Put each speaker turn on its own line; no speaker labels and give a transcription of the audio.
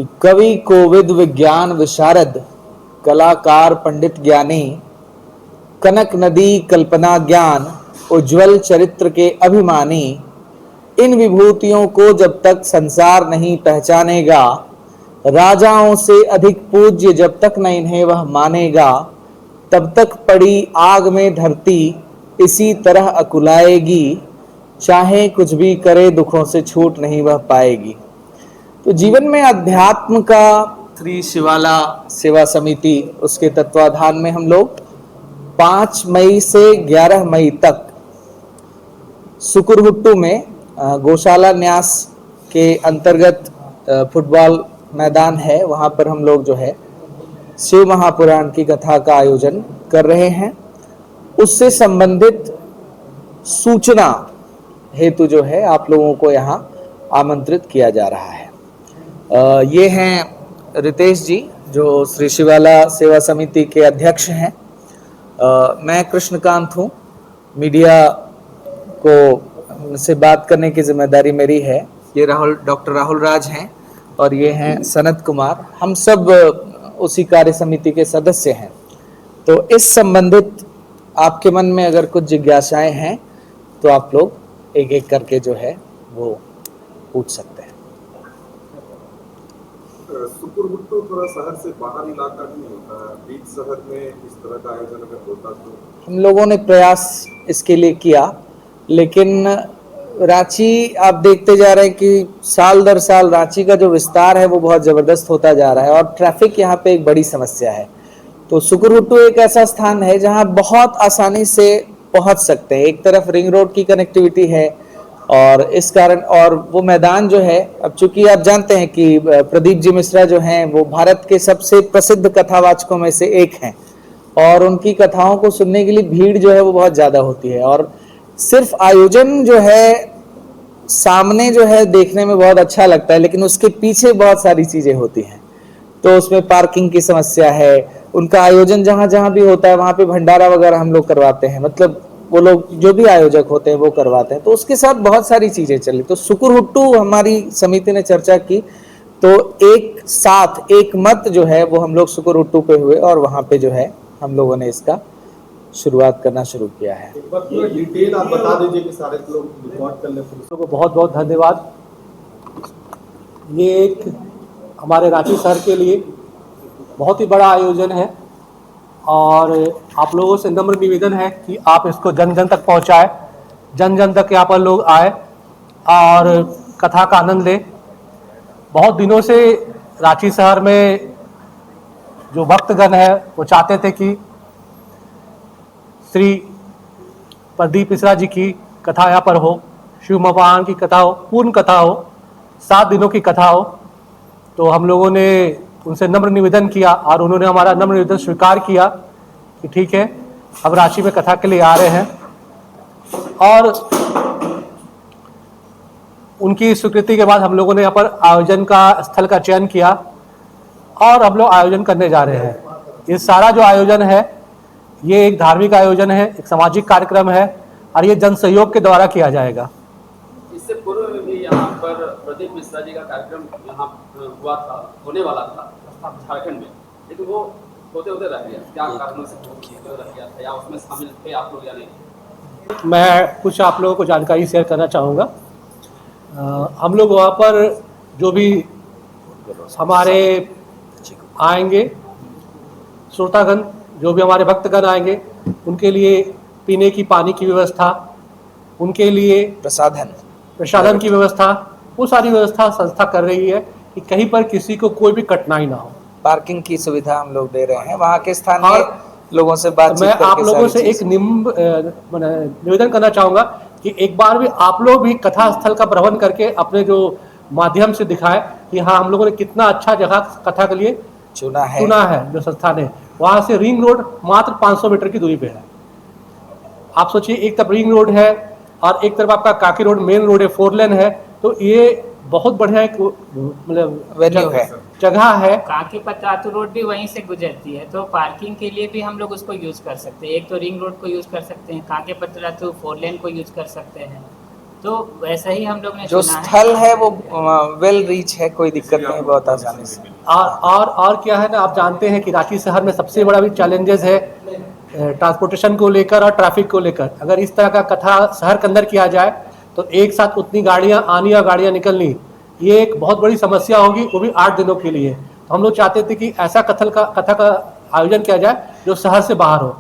कि कवि कोविद विज्ञान विशारद, कलाकार पंडित ज्ञानी, कनक नदी कल्पना ज्ञान, उज्ज्वल चरित्र के अभिमानी, इन विभूतियों को जब तक संसार नहीं पहचानेगा, राजाओं से अधिक पूज्य जब तक न इन्हें वह मानेगा, तब तक पड़ी आग में धरती इसी तरह अकुलाएगी, चाहे कुछ भी करे दुखों से छूट नहीं वह पाएगी। तो जीवन में अध्यात्म का श्री शिवाला सेवा समिति, उसके तत्वाधान में हम लोग 5 मई से 11 मई तक सुकुरहुट्टू में गौशाला न्यास के अंतर्गत फुटबॉल मैदान है, वहां पर हम लोग जो है शिव महापुराण की कथा का आयोजन कर रहे हैं। उससे संबंधित सूचना हेतु जो है आप लोगों को यहाँ आमंत्रित किया जा रहा है। ये हैं रितेश जी, जो श्री शिवाला सेवा समिति के अध्यक्ष हैं। मैं कृष्णकांत हूँ, मीडिया को से बात करने की जिम्मेदारी मेरी है। ये डॉक्टर राहुल राज हैं और ये हैं सनत कुमार, हम सब उसी कार्य समिति के सदस्य हैं। तो इस संबंधित आपके मन में अगर कुछ जिज्ञासाएं हैं तो आप लोग एक एक करके जो है वो पूछ सकते हैं।
सुकुरहुट्टू थोड़ा शहर से बाहर इलाका नहीं होता है, बीच शहर में इस तरह का आयोजन अगर होता तो?
हम लोगों ने प्रयास इसके लिए किया, लेकिन रांची आप देखते जा रहे हैं कि साल दर साल रांची का जो विस्तार है वो बहुत ज़बरदस्त होता जा रहा है और ट्रैफिक यहाँ पे एक बड़ी समस्या है। तो सुकुरहुट्टू एक ऐसा स्थान है जहाँ बहुत आसानी से पहुँच सकते हैं। एक तरफ रिंग रोड की कनेक्टिविटी है और इस कारण, और वो मैदान जो है, अब चूंकि आप जानते हैं कि प्रदीप जी मिश्रा जो हैं वो भारत के सबसे प्रसिद्ध कथावाचकों में से एक हैं और उनकी कथाओं को सुनने के लिए भीड़ जो है वो बहुत ज़्यादा होती है। और सिर्फ आयोजन जो है सामने जो है देखने में बहुत अच्छा लगता है, लेकिन उसके पीछे बहुत सारी चीज़ें होती हैं। तो उसमें पार्किंग की समस्या है, उनका आयोजन जहाँ जहाँ भी होता है वहाँ पे भंडारा वगैरह हम लोग करवाते हैं, मतलब वो लोग जो भी आयोजक होते हैं वो करवाते हैं, तो उसके साथ बहुत सारी चीज़ें चली। तो सुकुरहुट्टू हमारी समिति ने चर्चा की, तो एक साथ एक मत जो है वो हम लोग सुकुरहुट्टू पे हुए और वहाँ पे जो है हम लोगों ने इसका शुरुआत करना शुरू किया है।
एक बार पूरा डिटेल आप बता दीजिए कि सारे लोग रिकॉर्ड कर लें।
को बहुत बहुत धन्यवाद। ये एक हमारे रांची शहर के लिए बहुत ही बड़ा आयोजन है और आप लोगों से नम्र निवेदन है कि आप इसको जन जन तक पहुंचाएं, जन जन तक यहाँ पर लोग आए और कथा का आनंद लें। बहुत दिनों से रांची शहर में जो भक्तगण है वो चाहते थे कि श्री प्रदीप मिश्रा जी की कथा यहाँ पर हो, शिव महापुराण की कथा हो, पूर्ण कथा हो, 7 दिनों की कथा हो। तो हम लोगों ने उनसे नम्र निवेदन किया और उन्होंने हमारा नम्र निवेदन स्वीकार किया कि ठीक है, अब रांची में कथा के लिए आ रहे हैं। और उनकी स्वीकृति के बाद हम लोगों ने यहाँ पर आयोजन का स्थल का चयन किया और हम लोग आयोजन करने जा रहे हैं। ये सारा जो आयोजन है ये एक धार्मिक आयोजन है, एक सामाजिक कार्यक्रम है और ये जन सहयोग के द्वारा किया जाएगा।
इससे पूर्व में भी यहाँ पर प्रदीप मिश्रा जी का कार्यक्रम यहाँ हुआ था, होने वाला था झारखंड में, लेकिन वो होते होते रह गया। क्या कारणों से रह गया था, या उसमें शामिल थे आप लोग या नहीं?
मैं कुछ आप लोगों को जानकारी शेयर करना चाहूँगा। हम लोग वहाँ पर जो भी हमारे आएंगे श्रोतागण, जो भी हमारे भक्तगण आएंगे, उनके लिए पीने की पानी की व्यवस्था, उनके लिए प्रसाधन की व्यवस्था, वो सारी व्यवस्था संस्था कर रही है कि कहीं पर किसी को कोई भी कठिनाई ना हो।
पार्किंग की सुविधा हम लोग दे रहे हैं, वहाँ के स्थानीय लोगों से बातचीत
मैं
करके
आप लोगों से एक निवेदन करना चाहूँगा कि एक बार भी आप लोग भी कथा स्थल का प्रबंध करके अपने जो माध्यम से दिखाएं कि हाँ, हम लोगों ने कितना अच्छा जगह कथा के लिए चुना है। जो संस्था ने, वहाँ से रिंग रोड मात्र 500 मीटर की दूरी पे है। आप सोचिए, एक तरफ रिंग रोड है और एक तरफ आपका काकी रोड मेन रोड है, 4 लेन है। तो ये बहुत बढ़िया एक मतलब
वेन्यू है,
जगह है।
काकी पत्रातू रोड भी वहीं से गुजरती है, तो पार्किंग के लिए भी हम लोग उसको यूज कर सकते हैं। एक तो रिंग रोड को यूज कर सकते हैं, काके पत्रातू 4 लेन को यूज कर सकते हैं। तो वैसा ही हम लोग ने
जो
चुना है।
स्थल है वो वेल रीच है, कोई दिक्कत नहीं, बहुत आसानी से।
और क्या है ना, आप जानते हैं कि रांची शहर में सबसे बड़ा भी चैलेंजेस है ट्रांसपोर्टेशन को लेकर और ट्रैफिक को लेकर। अगर इस तरह का कथा शहर के अंदर किया जाए तो एक साथ उतनी गाड़ियां आनी और गाड़ियां निकलनी, ये एक बहुत बड़ी समस्या होगी, वो भी 8 दिनों के लिए। तो हम लोग चाहते थे कि ऐसा कथा का आयोजन किया जाए जो शहर से बाहर हो।